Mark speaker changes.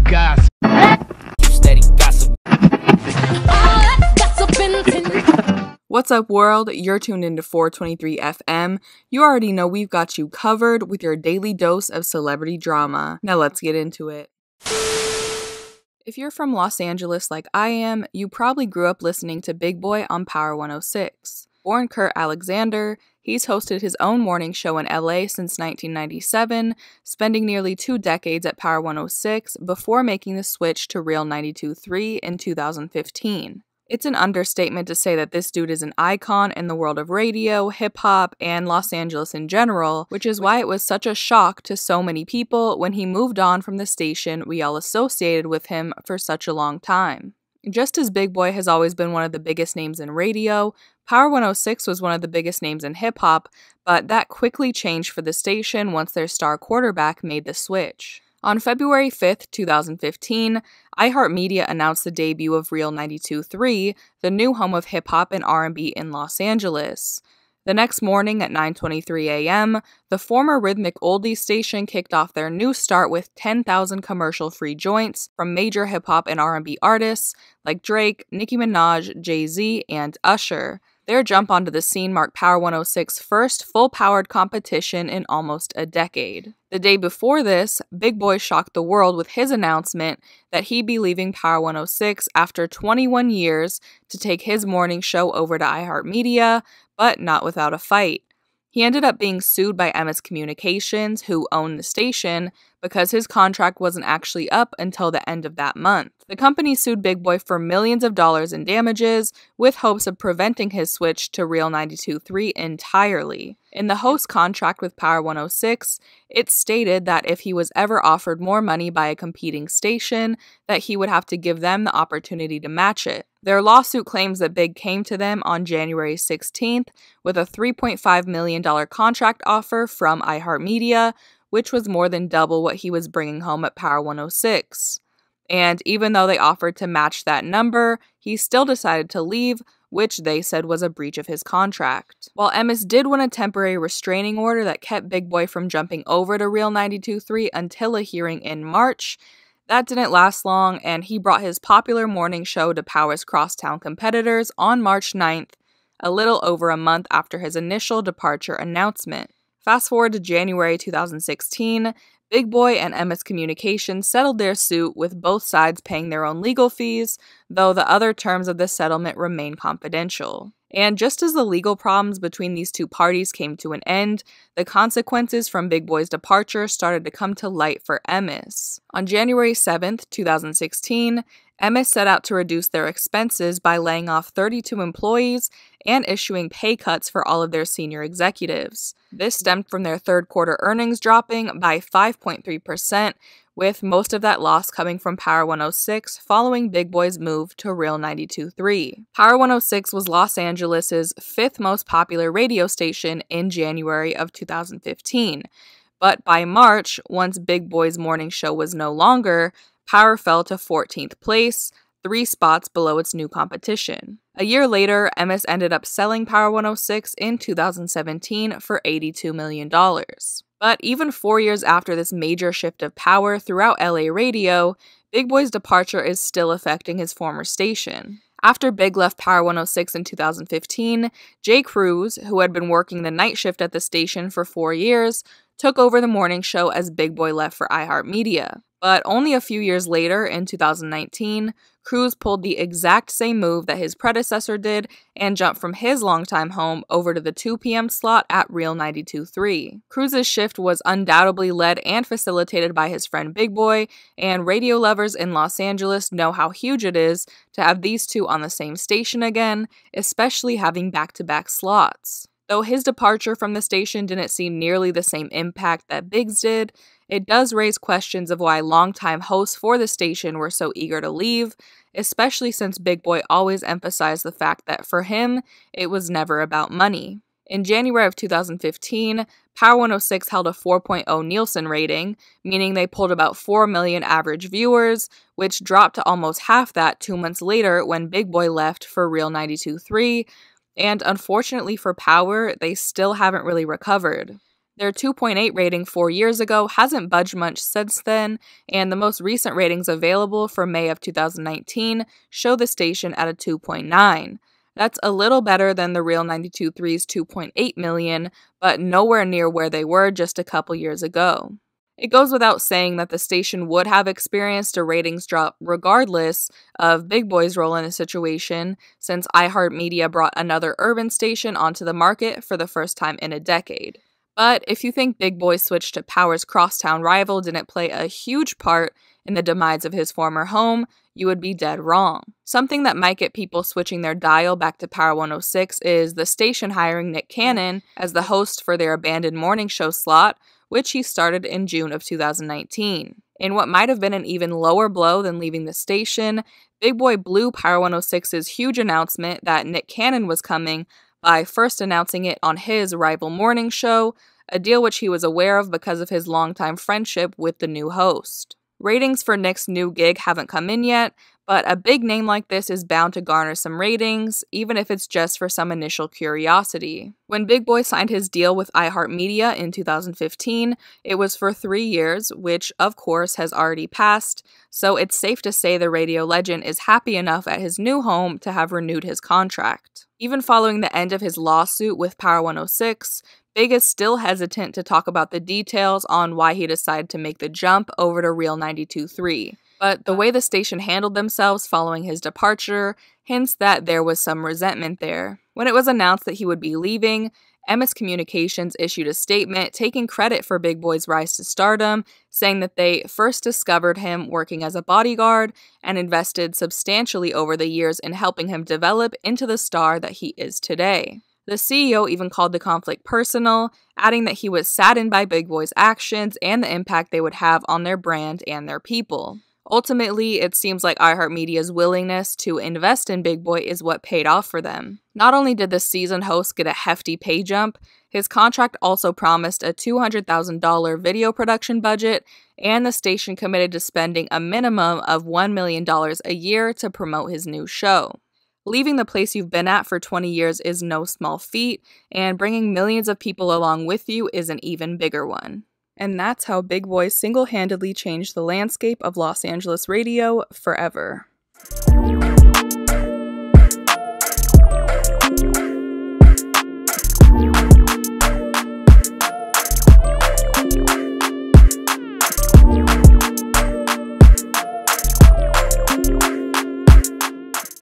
Speaker 1: gossip.
Speaker 2: Steady gossip.
Speaker 3: What's up, world? You're tuned into 423 FM. You already know we've got you covered with your daily dose of celebrity drama. Now let's get into it. If you're from Los Angeles like I am, you probably grew up listening to Big Boy on Power 106. Born Kurt Alexander, he's hosted his own morning show in LA since 1997, spending nearly 2 decades at Power 106 before making the switch to Real 92.3 in 2015. It's an understatement to say that this dude is an icon in the world of radio, hip-hop, and Los Angeles in general, which is why it was such a shock to so many people when he moved on from the station we all associated with him for such a long time. Just as Big Boy has always been one of the biggest names in radio, Power 106 was one of the biggest names in hip-hop, but that quickly changed for the station once their star quarterback made the switch. On February 5th, 2015, iHeartMedia announced the debut of Real 92.3, the new home of hip-hop and R&B in Los Angeles. The next morning at 9:23 a.m., the former rhythmic oldies station kicked off their new start with 10,000 commercial-free joints from major hip-hop and R&B artists like Drake, Nicki Minaj, Jay-Z, and Usher. Their jump onto the scene marked Power 106's first full-powered competition in almost a decade. The day before this, Big Boy shocked the world with his announcement that he'd be leaving Power 106 after 21 years to take his morning show over to iHeartMedia, but not without a fight. He ended up being sued by MS Communications, who owned the station, because his contract wasn't actually up until the end of that month. The company sued Big Boy for millions of dollars in damages, with hopes of preventing his switch to Real 92.3 entirely. In the host contract with Power 106, it stated that if he was ever offered more money by a competing station, that he would have to give them the opportunity to match it. Their lawsuit claims that Big came to them on January 16th with a $3.5 million contract offer from iHeartMedia, which was more than double what he was bringing home at Power 106. And even though they offered to match that number, he still decided to leave, which they said was a breach of his contract. While MS did win a temporary restraining order that kept Big Boy from jumping over to Real 92.3 until a hearing in March, that didn't last long, and he brought his popular morning show to Power's crosstown competitors on March 9th, a little over a month after his initial departure announcement. Fast forward to January 2016, Big Boy and MS Communications settled their suit, with both sides paying their own legal fees, though the other terms of the settlement remain confidential. And just as the legal problems between these two parties came to an end, the consequences from Big Boy's departure started to come to light for MS. On January 7th, 2016, MS set out to reduce their expenses by laying off 32 employees and issuing pay cuts for all of their senior executives. This stemmed from their third quarter earnings dropping by 5.3%, with most of that loss coming from Power 106 following Big Boy's move to Real 92.3. Power 106 was Los Angeles' 5th most popular radio station in January of 2015. But by March, once Big Boy's morning show was no longer, Power fell to 14th place, 3 spots below its new competition. A year later, MS ended up selling Power 106 in 2017 for $82 million. But even 4 years after this major shift of power throughout LA radio, Big Boy's departure is still affecting his former station. After Big left Power 106 in 2015, Jay Cruz, who had been working the night shift at the station for 4 years, took over the morning show as Big Boy left for iHeartMedia. But only a few years later, in 2019, Cruz pulled the exact same move that his predecessor did and jumped from his longtime home over to the 2 p.m. slot at Real 92.3. Cruz's shift was undoubtedly led and facilitated by his friend Big Boy, and radio lovers in Los Angeles know how huge it is to have these two on the same station again, especially having back-to-back slots. Though his departure from the station didn't see nearly the same impact that Big's did, it does raise questions of why longtime hosts for the station were so eager to leave, especially since Big Boy always emphasized the fact that for him, it was never about money. In January of 2015, Power 106 held a 4.0 Nielsen rating, meaning they pulled about 4 million average viewers, which dropped to almost half that 2 months later when Big Boy left for Real 92.3, and unfortunately for Power, they still haven't really recovered. Their 2.8 rating 4 years ago hasn't budged much since then, and the most recent ratings available for May of 2019 show the station at a 2.9. That's a little better than the Real 92.3's 2.8 million, but nowhere near where they were just a couple years ago. It goes without saying that the station would have experienced a ratings drop regardless of Big Boy's role in the situation, since iHeartMedia brought another urban station onto the market for the first time in a decade. But if you think Big Boy's switch to Power's crosstown rival didn't play a huge part in the demise of his former home, you would be dead wrong. Something that might get people switching their dial back to Power 106 is the station hiring Nick Cannon as the host for their abandoned morning show slot, which he started in June of 2019. In what might have been an even lower blow than leaving the station, Big Boy blew Power 106's huge announcement that Nick Cannon was coming by first announcing it on his rival morning show, a deal which he was aware of because of his longtime friendship with the new host. Ratings for Nick's new gig haven't come in yet, but a big name like this is bound to garner some ratings, even if it's just for some initial curiosity. When Big Boy signed his deal with iHeartMedia in 2015, it was for 3 years, which of course has already passed, so it's safe to say the radio legend is happy enough at his new home to have renewed his contract. Even following the end of his lawsuit with Power 106, Big is still hesitant to talk about the details on why he decided to make the jump over to Real 92.3. But the way the station handled themselves following his departure hints that there was some resentment there. When it was announced that he would be leaving, MS Communications issued a statement taking credit for Big Boy's rise to stardom, saying that they first discovered him working as a bodyguard and invested substantially over the years in helping him develop into the star that he is today. The CEO even called the conflict personal, adding that he was saddened by Big Boy's actions and the impact they would have on their brand and their people. Ultimately, it seems like iHeartMedia's willingness to invest in Big Boy is what paid off for them. Not only did the seasoned host get a hefty pay jump, his contract also promised a $200,000 video production budget, and the station committed to spending a minimum of $1 million a year to promote his new show. Leaving the place you've been at for 20 years is no small feat, and bringing millions of people along with you is an even bigger one. And that's how Big Boy single-handedly changed the landscape of Los Angeles radio forever.